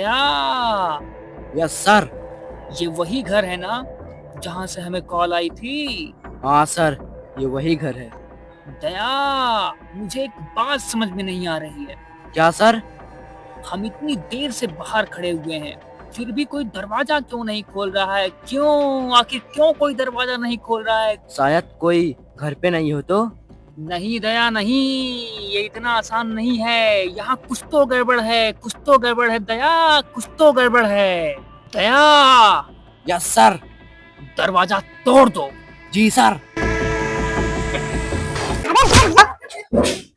दया, yes sir. ये वही घर है ना जहाँ से हमें कॉल आई थी? हाँ सर, ये वही घर है। दया, मुझे एक बात समझ में नहीं आ रही है। क्या सर? हम इतनी देर से बाहर खड़े हुए हैं, फिर भी कोई दरवाजा क्यों नहीं खोल रहा है? क्यों? आखिर क्यों कोई दरवाजा नहीं खोल रहा है? शायद कोई घर पे नहीं हो तो? नहीं दया, नहीं, ये इतना आसान नहीं है। यहाँ कुछ तो गड़बड़ है, कुछ तो गड़बड़ है दया, कुछ तो गड़बड़ है। दया, यस सर। दरवाजा तोड़ दो। जी सर।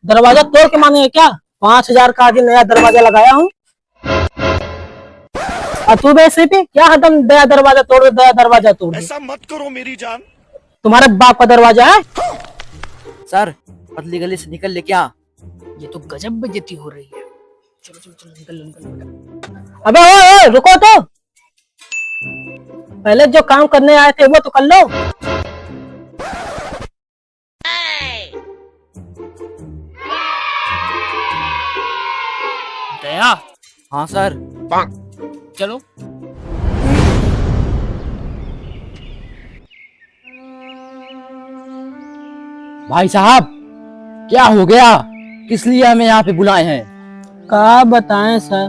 दरवाजा तोड़ के मानेगा क्या? 5,000 का आज नया दरवाजा लगाया हूँ। और तू वैसे भी क्या हदम दया दरवाजा तोड़ दे, दया दरवाजा तोड़ दे। ऐसा मत करो मेरी जान। तुम्हारे बाप का दरवाजा है? सर, पतली गली से निकल ले क्या? ये तो गजब बेइज्जती हो रही है। चलो चलो चलो, निकल निकल। अबे ओए, रुको तो, पहले जो काम करने आए थे वो तो कर लो। दया, हाँ सर। चलो। भाई साहब, क्या हो गया? किस लिए हमें यहाँ पे बुलाए हैं? क्या बताएं सर,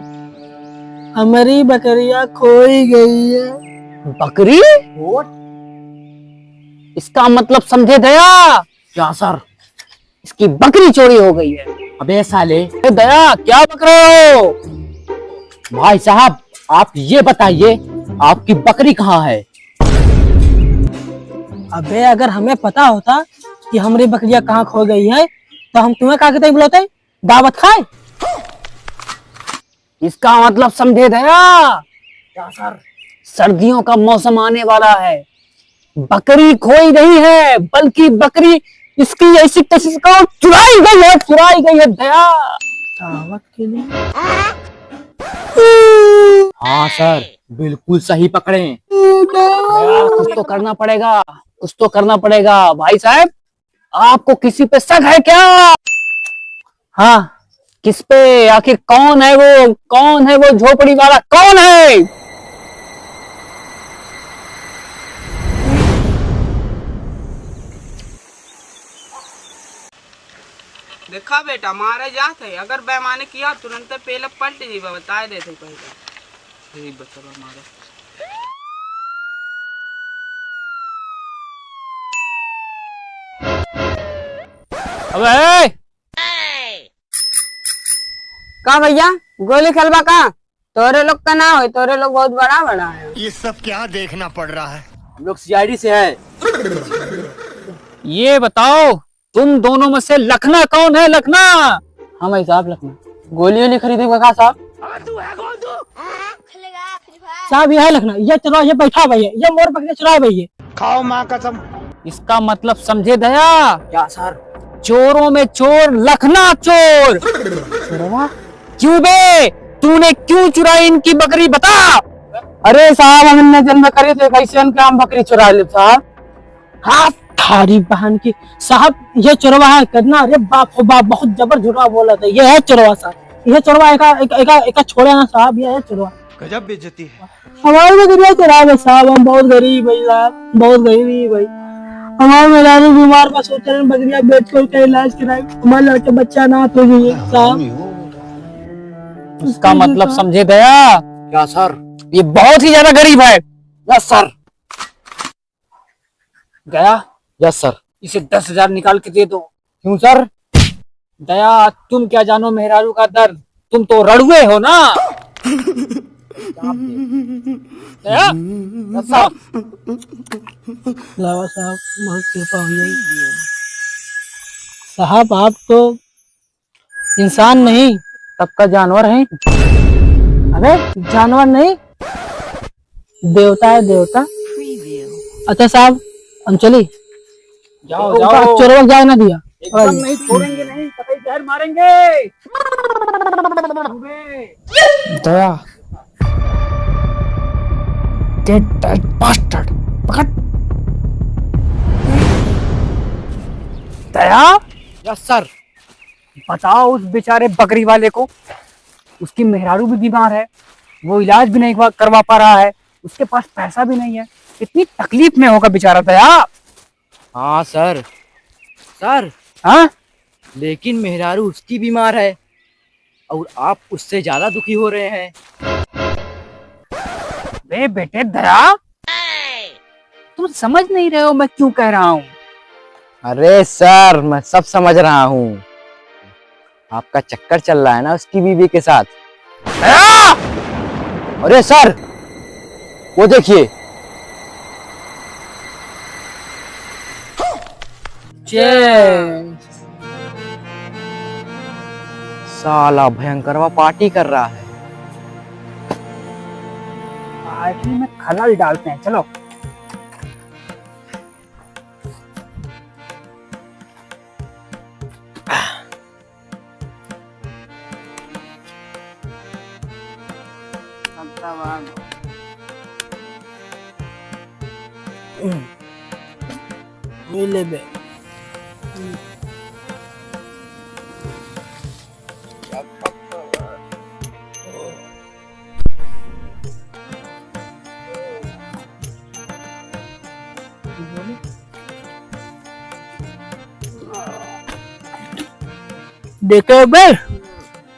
हमारी बकरियां खोई गई है। बकरी? इसका मतलब समझे दया? क्या सर? इसकी बकरी चोरी हो गई है। अबे साले, दया क्या बक रहे हो? भाई साहब आप ये बताइए, आपकी बकरी कहाँ है? अबे अगर हमें पता होता कि हमारी बकरियां कहाँ खो गई है तो हम तुम्हें कहा के बुलाते, दावत खाए? इसका मतलब समझे दया? क्या सर? सर्दियों का मौसम आने वाला है, बकरी खोई नहीं है बल्कि बकरी इसकी ऐसी तैसी को चुराई गई है दया। दावत के लिए? हाँ सर, बिल्कुल सही पकड़े। कुछ तो करना पड़ेगा, कुछ तो करना पड़ेगा। भाई साहब, आपको किसी पे शक है क्या? हाँ, किस पे? आखिर कौन है वो? कौन है वो झोपड़ी वाला? कौन है? देखा बेटा, मारे जात है, अगर बेमाने किया तुरंत पहले पलट जी बता देते पहले। यही बता मारा। अबे का भैया, गोली खेलबा का? तोरे लोग का ना हो, तोरे लोग बहुत बड़ा बड़ा है। ये सब क्या देखना पड़ रहा है? हम लोग सीआईडी से है। ये बताओ, तुम दोनों में से लखना कौन है? लखना? हाँ भाई साहब, लखना। गोली वोली खरीदेगा का साहब? साहब ये है लखना, ये चलो, ये बैठा भैया, ये मोर पकड़े चुराए भैया। खाओ माँ कसम। इसका मतलब समझे दया? क्या सर? चोरों में चोर, लखना चोर। क्यों बे, तूने क्यों चुराई इनकी बकरी, बता? अरे साहब, हमने जन्म करे थे, कैसे इनका हम बकरी चुरा ले साहब? हाँ, थारी बहन की। साहब ये चोरवा है करना। अरे बाप हो बाप, बहुत जबर झूठा बोला था। ये है चोरवा साहब, ये चोरवा एक छोड़े ना साहब, ये है चोरवा। गजब बेइज्जती है। हमारे बकरियां चुरा गए साहब, हम बहुत गरीब भाई साहब, बहुत गरीब भाई। हमारे मेहरारू बीमार का सोच रहे बकरियां बेच कर उसका इलाज कराए, हमारे लड़के बच्चा ना हो गई साहब। इसका मतलब समझे दया? क्या सर? ये बहुत ही ज्यादा गरीब है। Yes sir. गया, यस सर। इसे 10,000 निकाल के दे दो। क्यों सर? दया, तुम क्या जानो मेहरारू का दर्द, तुम तो रड़ुए हो ना। दया, साहब बहुत कृपा हो जाएगी। साहब आप तो इंसान नहीं, तब का जानवर है। अबे जानवर नहीं, देवता है, देवता। अच्छा साहब, हम चली। जाओ जाओ, चोरवा जाए ना दिया। एकदम नहीं छोड़ेंगे, नहीं कतई जहर मारेंगे। दया, बास्टर्ड, पकड़। दया, यस सर। बताओ उस बेचारे बकरी वाले को, उसकी मेहरारू भी बीमार है, वो इलाज भी नहीं करवा पा रहा है, उसके पास पैसा भी नहीं है, कितनी तकलीफ में होगा बेचारा दया। हाँ सर। सर हाँ लेकिन मेहरारू उसकी बीमार है और आप उससे ज्यादा दुखी हो रहे हैं। बे बेटे दया, तुम समझ नहीं रहे हो मैं क्यों कह रहा हूँ। अरे सर मैं सब समझ रहा हूँ, आपका चक्कर चल रहा है ना उसकी बीवी के साथ। दया! अरे सर वो देखिए। साला भयंकरवा पार्टी कर रहा है। पार्टी में खलल डालते हैं, चलो। ले बे। देखे बे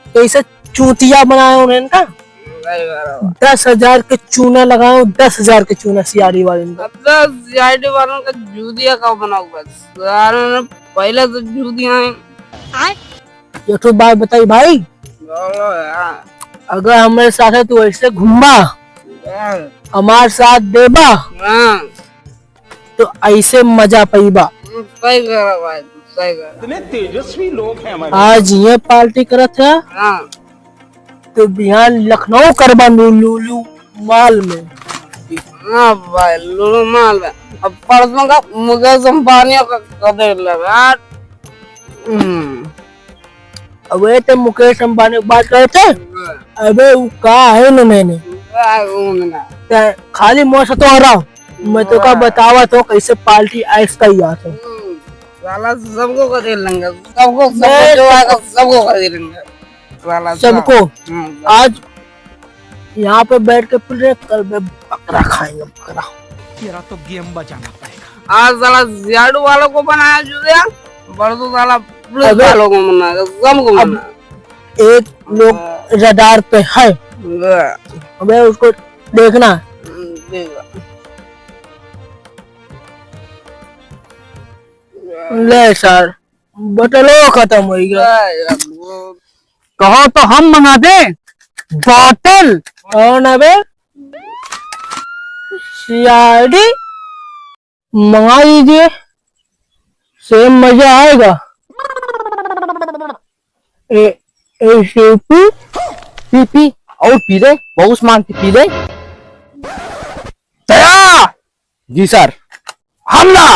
कैसे चूतिया बनाया उन्हें इनका। 10,000 के चूना लगाओ, 10,000 के चूना सियारी वाले इनका। 10 वालों का जूदिया का बना हुआ सारों ने पहले तो जूदिया हैं। ये तो बात बताई भाई, अगर हमारे साथ है तो ऐसे घूमा, हमारे साथ देबा तो ऐसे मजा पैबा। सही करा भाई, सही करा। इतने तेजस्वी लोग हैं हमारे। आज ये पार्टी करत है हाँ तो बिहार लखनऊ करबा लुलू माल में। हाँ भाई लुलू माल में। अब परसों का मुकेश अंबानी का कदर लगा। अबे तो मुकेश अंबानी की बात करे थे, अबे वो कहा है ना मैंने खाली मुँह से तो रहा, मैं तो का बतावा तो कैसे पार्टी ऐसा ही आता है। साला सबको कदर लेंगे, सबको कदर लेंगे सबको। आज यहाँ पे बैठ के पी रहे, कल में बकरा खाएंगे, बकरा। तेरा तो गेम बजाना पड़ेगा। आज साला जियाडू वालों को बनाया जूदिया, बरसों साला पुलिस वालों को बनाया, सबको बनाया। एक लोग रडार पे है, अबे उसको देखना। ले सर बोतलो खत्म हो गया, कहो तो हम मंगा दे बोतल। और ना बे सियाड़ी मंगा लीजिए, सेम मजा आएगा। पी पी और पी ले, बहुत मांगती, पी ले। दया जी सर। हमला